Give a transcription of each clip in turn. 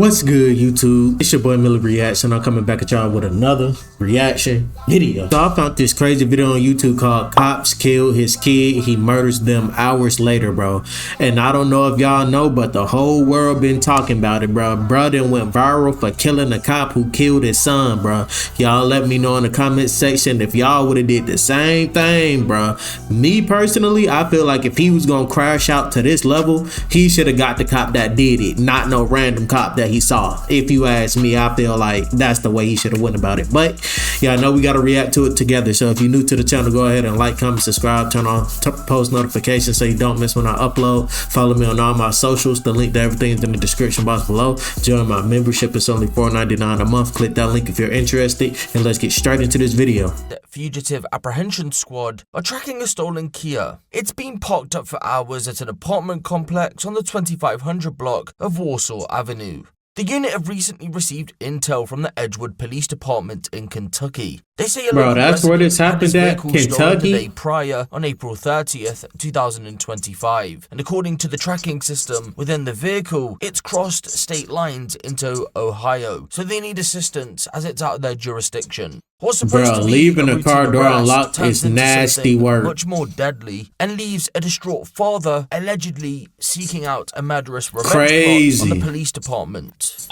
What's good, YouTube? It's your boy MillyReacts, and I'm coming back at y'all with another reaction video. So I found this crazy video on YouTube called "Cops Killed His Kid, He Murders Them Hours Later," bro. And I don't know if y'all know, but the whole world been talking about it, bro. Bro then went viral for killing a cop who killed his son, bro. Y'all let me know in the comment section if y'all would have did the same thing, bro. Me personally, I feel like if he was gonna crash out to this level, he should have got the cop that did it, not no random cop that he saw. If you ask me, I feel like that's the way he should have went about it. But yeah, I know we got to react to it together. So if you're new to the channel, go ahead and like, comment, subscribe, turn on post notifications so you don't miss when I upload. Follow me on all my socials. The link to everything is in the description box below. Join my membership. It's only $4.99 a month. Click that link if you're interested, and let's get straight into this video. The fugitive apprehension squad are tracking a stolen Kia. It's been parked up for hours at an apartment complex on the 2500 block of Warsaw Avenue. The unit have recently received intel from the Edgewood Police Department in Kentucky. They say that's where this happened at, Kentucky? The day prior on April 30th, 2025. And according to the tracking system within the vehicle, it's crossed state lines into Ohio. So they need assistance as it's out of their jurisdiction. What's supposed to be leaving a car door unlocked is nasty work. Much more deadly, and leaves a distraught father allegedly seeking out a murderous revenge plot on the police department.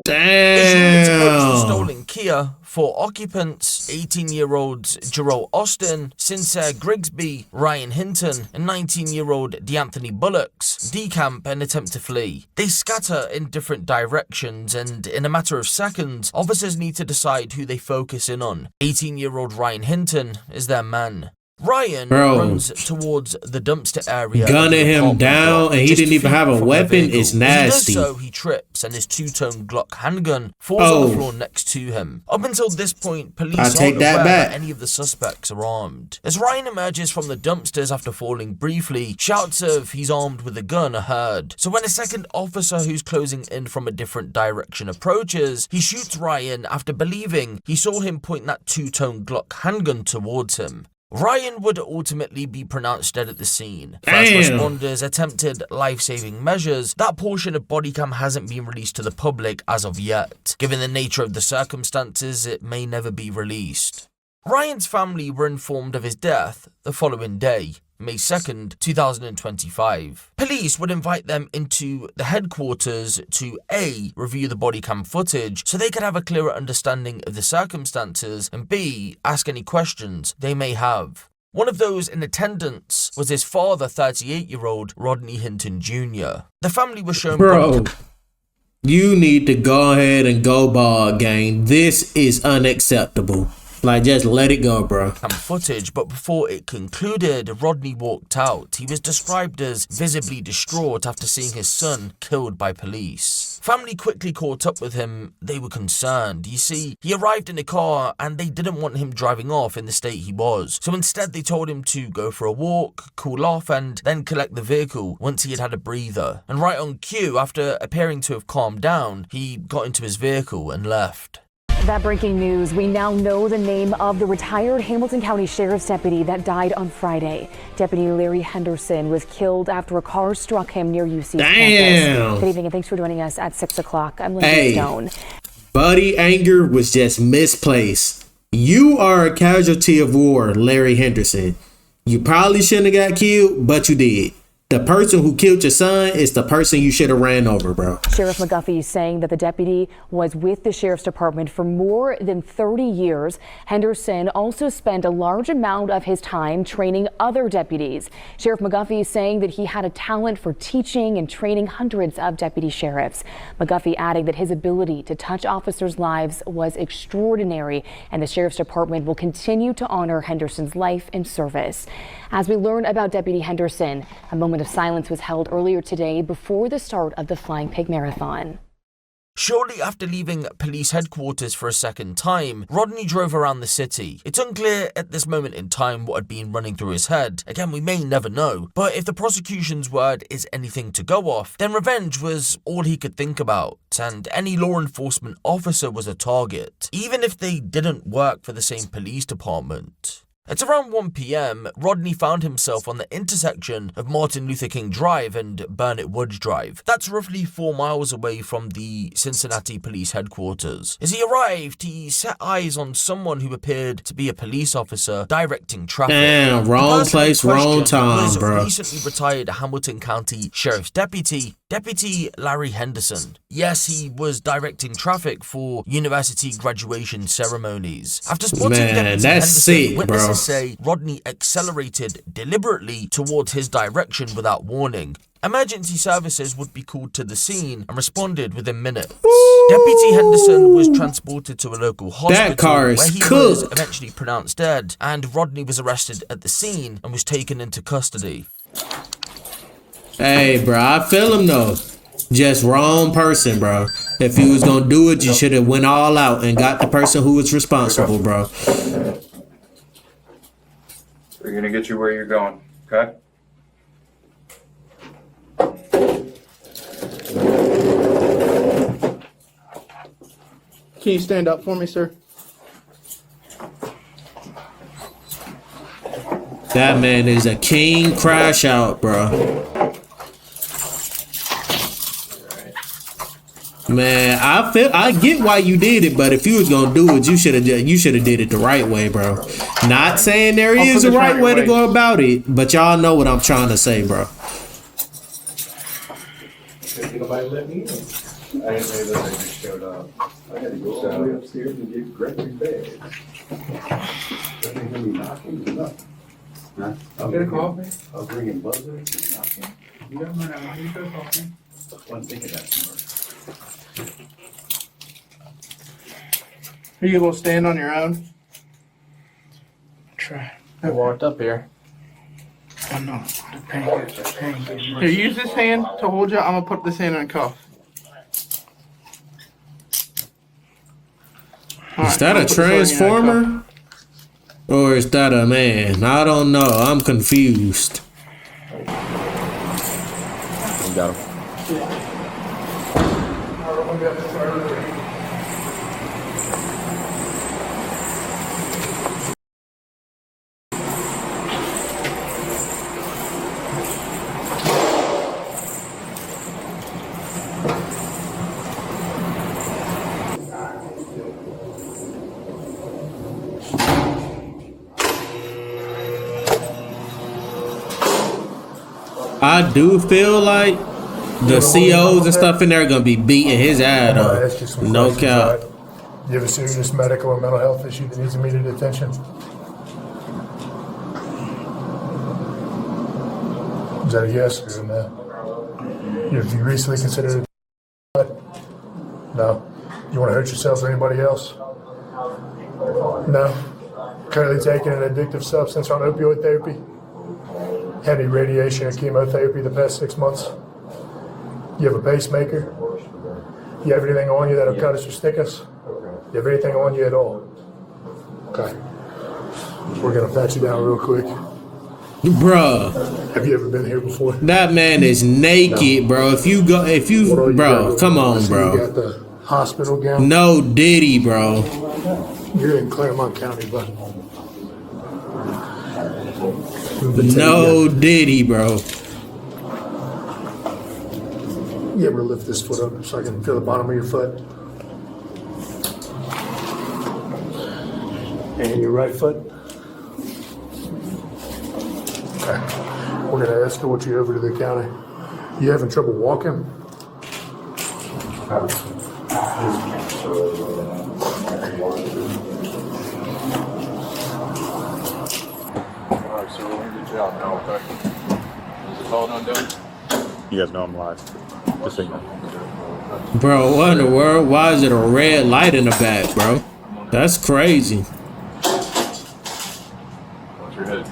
Damn. Stolen Kia for occupants 18-year-olds Jerome Austin, Sincere Grigsby, Ryan Hinton, and 19-year-old DeAnthony Bullocks decamp and attempt to flee. They scatter in different directions, and in a matter of seconds, officers need to decide who they focus in on. 18-year-old Ryan Hinton is their man. Ryan runs towards the dumpster area, gunning him down, and he didn't even have a weapon. It's nasty. So he trips, and his two-tone Glock handgun falls on the floor next to him. Up until this point, police aren't aware that any of the suspects are armed. As Ryan emerges from the dumpsters after falling briefly, shouts of "he's armed with a gun" are heard. So when a second officer who's closing in from a different direction approaches, he shoots Ryan after believing he saw him point that two-tone Glock handgun towards him. Ryan would ultimately be pronounced dead at the scene. First responders attempted life-saving measures. That portion of Bodycam hasn't been released to the public as of yet. Given the nature of the circumstances, it may never be released. Ryan's family were informed of his death the following day, May 2nd, 2025. Police would invite them into the headquarters to A, review the body cam footage so they could have a clearer understanding of the circumstances, and B, ask any questions they may have. One of those in attendance was his father, 38-year-old Rodney Hinton Jr. The family was shown... Bro, you need to go ahead and go ball, gang. This is unacceptable. Like, just let it go, bro. Footage, but before it concluded, Rodney walked out. He was described as visibly distraught after seeing his son killed by police. Family quickly caught up with him. They were concerned. You see, he arrived in a car and they didn't want him driving off in the state he was. So instead, they told him to go for a walk, cool off, and then collect the vehicle once he had had a breather. And right on cue, after appearing to have calmed down, he got into his vehicle and left. That breaking news, we now know the name of the retired Hamilton County Sheriff's deputy that died on Friday. Deputy Larry Henderson was killed after a car struck him near UC campus. Good evening and thanks for joining us at 6 o'clock. I'm Lindsay Stone. Buddy anger was just misplaced. You are a casualty of war, Larry Henderson. You probably shouldn't have got killed, but you did. The person who killed your son is the person you should have ran over, bro. Sheriff McGuffey is saying that the deputy was with the sheriff's department for more than 30 years. Henderson also spent a large amount of his time training other deputies. Sheriff McGuffey is saying that he had a talent for teaching and training hundreds of deputy sheriffs. McGuffey adding that his ability to touch officers' lives was extraordinary, and the sheriff's department will continue to honor Henderson's life and service. As we learn about Deputy Henderson, a moment of silence was held earlier today before the start of the Flying Pig Marathon. Shortly after leaving police headquarters for a second time, Rodney drove around the city. It's unclear at this moment in time what had been running through his head. Again, we may never know. But if the prosecution's word is anything to go off, then revenge was all he could think about, and any law enforcement officer was a target, even if they didn't work for the same police department. At around 1 p.m., Rodney found himself on the intersection of Martin Luther King Drive and Burnett Woods Drive. That's roughly 4 miles away from the Cincinnati police headquarters. As he arrived, he set eyes on someone who appeared to be a police officer directing traffic. Damn, wrong place, wrong time, bro. Recently retired Hamilton County Sheriff's Deputy Larry Henderson. Yes, he was directing traffic for university graduation ceremonies. After spotting Deputy Henderson, witnesses say Rodney accelerated deliberately towards his direction without warning. Emergency services would be called to the scene and responded within minutes. Deputy Henderson was transported to a local hospital where he was eventually pronounced dead, and Rodney was arrested at the scene and was taken into custody. Hey, bro, I feel him though. Just wrong person, bro. If you was gonna do it, you should have went all out and got the person who was responsible, bro. We're gonna get you where you're going, okay? Can you stand up for me, sir? That man is a king. Crash out, bro. Man, I get why you did it, but if you was gonna do it, you should have did it the right way, bro. Not saying there is a right way to go about it, but y'all know what I'm trying to say, bro. Nobody let me in. I didn't know that they just showed up. I had to go all the way upstairs and get Gregory bags. They hear me knocking. I'll get a coffee. I'll bring in buzzer. You don't mind how you go coffee. One thing of that tomorrow. Are you able to stand on your own? Try. I walked up here. Oh no, the pain. Here, use this hand to hold you. I'm gonna put this hand in a cuff. Is that a transformer? Or is that a man? I don't know. I'm confused. You got him. I do feel like the COs and stuff in there are gonna be beating his ass up. No cap. You have a serious medical or mental health issue that needs immediate attention? Is that a yes or a no? Have you recently considered it? No. You want to hurt yourself or anybody else? No. Currently taking an addictive substance or on opioid therapy? Had any radiation or chemotherapy the past 6 months? You have a pacemaker? You have anything on you that'll cut us or stick us? You have anything on you at all? Okay. We're gonna pat you down real quick. Bruh. Have you ever been here before? That man is naked, bro. Bro, come on, bro. You got the hospital gown? No Diddy, bro. You're in Claremont County, bud. No Diddy, bro. You ever lift this foot up so I can feel the bottom of your foot? And your right foot? Okay. We're gonna escort you over to the county. You having trouble walking? Alright, so we're gonna get you out now, okay? Is the call done? You guys know I'm live. Just so you know. Bro, what in the world? Why is it a red light in the back, bro? That's crazy. Watch your head.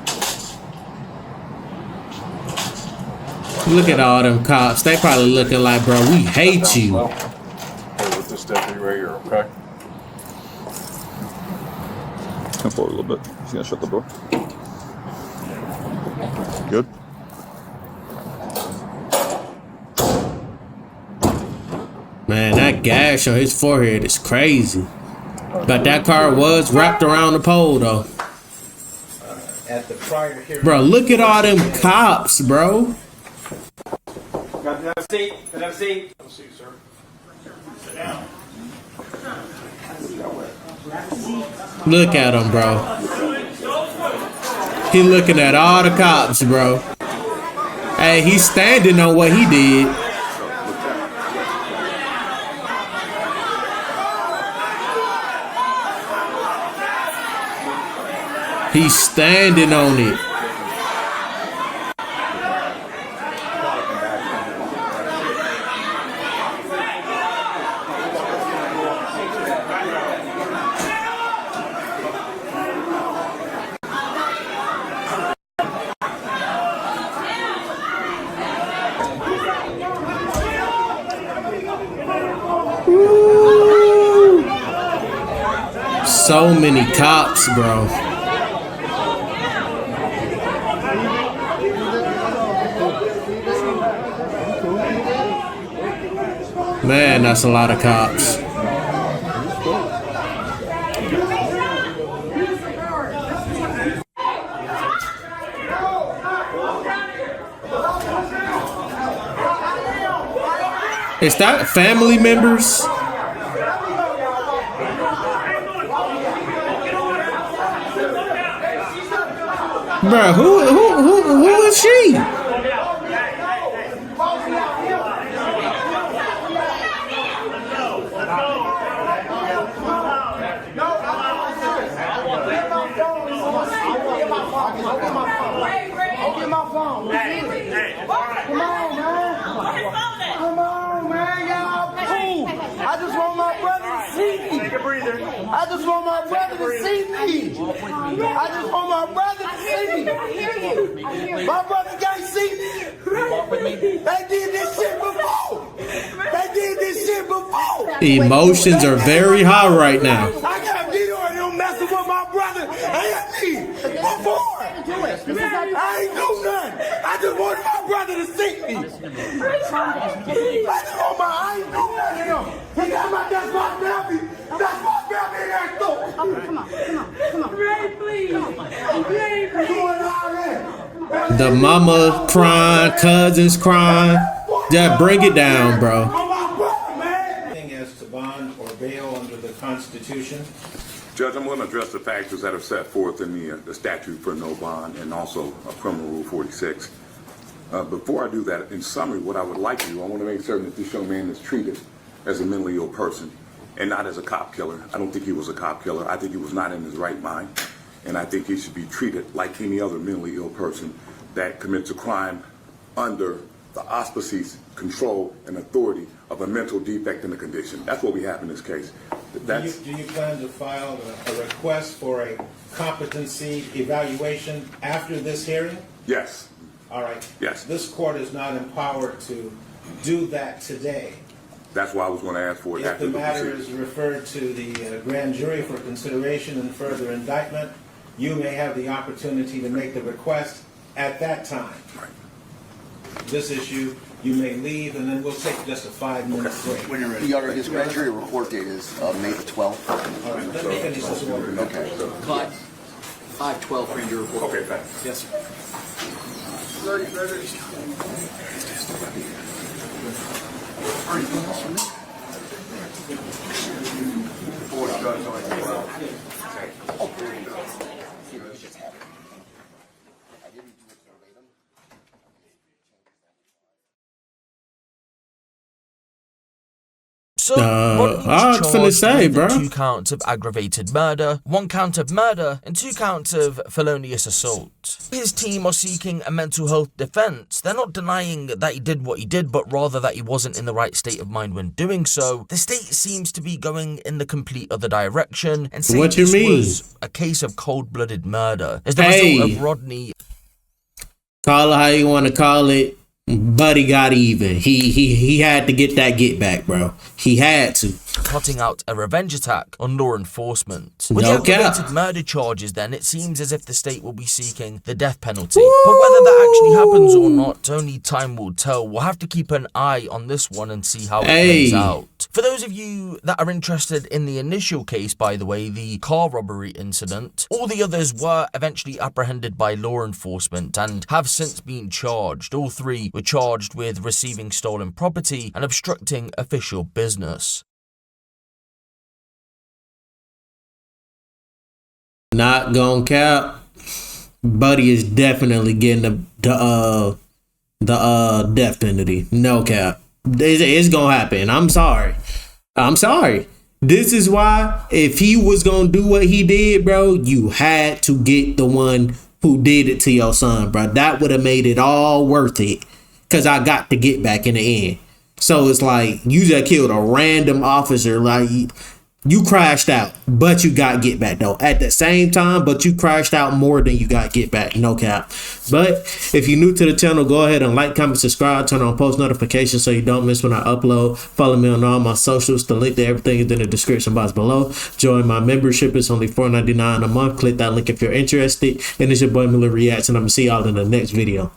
Look at all them cops. They probably looking like, bro, we hate you. Well, hey, with this deputy right here, okay? Come forward a little bit. He's gonna shut the door. Good. Man, that gash on his forehead is crazy. But that car was wrapped around the pole, though. at the prior hearing. Bro, look at all them cops, bro. Can I have a seat? Can I have a seat? Have a seat, sir. Sit down. Look at him, bro. He looking at all the cops, bro. Hey, he's standing on what he did. He's standing on it. Woo. So many cops, bro. Man, that's a lot of cops. Is that family members? Bro, who is she? I just want my brother to see me. I just want my brother to see me. My brother can't see me. They did this shit before. They did this shit before. Emotions are very high right now. I got Vito and them messing with my brother and me before. I ain't do nothing. I just wanted my brother to see me. I ain't do nothing to him. He got that's my family. That's my family in that store. Come on. Ray, please. The mama crying, cousins crying. Just bring it down, bro. As to bond or bail under the Constitution. Judge, I'm going to address the factors that are set forth in the statute for no bond and also Criminal Rule 46. Before I do that, in summary, what I would like to do, I want to make certain that this young man is treated as a mentally ill person and not as a cop killer. I don't think he was a cop killer. I think he was not in his right mind. And I think he should be treated like any other mentally ill person that commits a crime under the auspices, control, and authority of a mental defect in a condition. That's what we have in this case. Do you plan to file a request for a competency evaluation after this hearing? Yes. All right. Yes. This court is not empowered to do that today. That's why I was going to ask for it after the the matter proceedings. is referred to the grand jury for consideration and further indictment, you may have the opportunity to make the request at that time. Right. This issue, you may leave, and then we'll take just a 5-minute break. When you're ready. Your Honor, his grand jury report date is May the 12th. All right, let me finish this order. Okay. 5/12 grand jury report. Okay, thanks. Yes, sir. So, I was finna say, bro. 2 counts of aggravated murder, 1 count of murder, and 2 counts of felonious assault. His team are seeking a mental health defense. They're not denying that he did what he did, but rather that he wasn't in the right state of mind when doing so. The state seems to be going in the complete other direction and saying this was a case of cold-blooded murder. As the result of Rodney... Call it how you want to call it. Buddy got even. He had to get that get back, bro. He had to. Plotting out a revenge attack on law enforcement. With the aggravated murder charges, then, it seems as if the state will be seeking the death penalty. Woo! But whether that actually happens or not, only time will tell. We'll have to keep an eye on this one and see how it plays out. For those of you that are interested in the initial case, by the way, the car robbery incident, all the others were eventually apprehended by law enforcement and have since been charged. All three were charged with receiving stolen property and obstructing official business. Not gonna cap, Buddy is definitely getting the death penalty. No cap. It's gonna happen. I'm sorry. This is why, if he was gonna do what he did, bro, you had to get the one who did it to your son, bro. That would have made it all worth it. Cause I got to get back in the end. So it's like, you just killed a random officer. Like, you crashed out, but you got get back though. At the same time, but you crashed out more than you got get back. No cap. But if you're new to the channel, go ahead and like, comment, subscribe, turn on post notifications so you don't miss when I upload. Follow me on all my socials. The link to everything is in the description box below. Join my membership. It's only $4.99 a month. Click that link if you're interested. And it's your boy MillyReacts, and I'm gonna see y'all in the next video.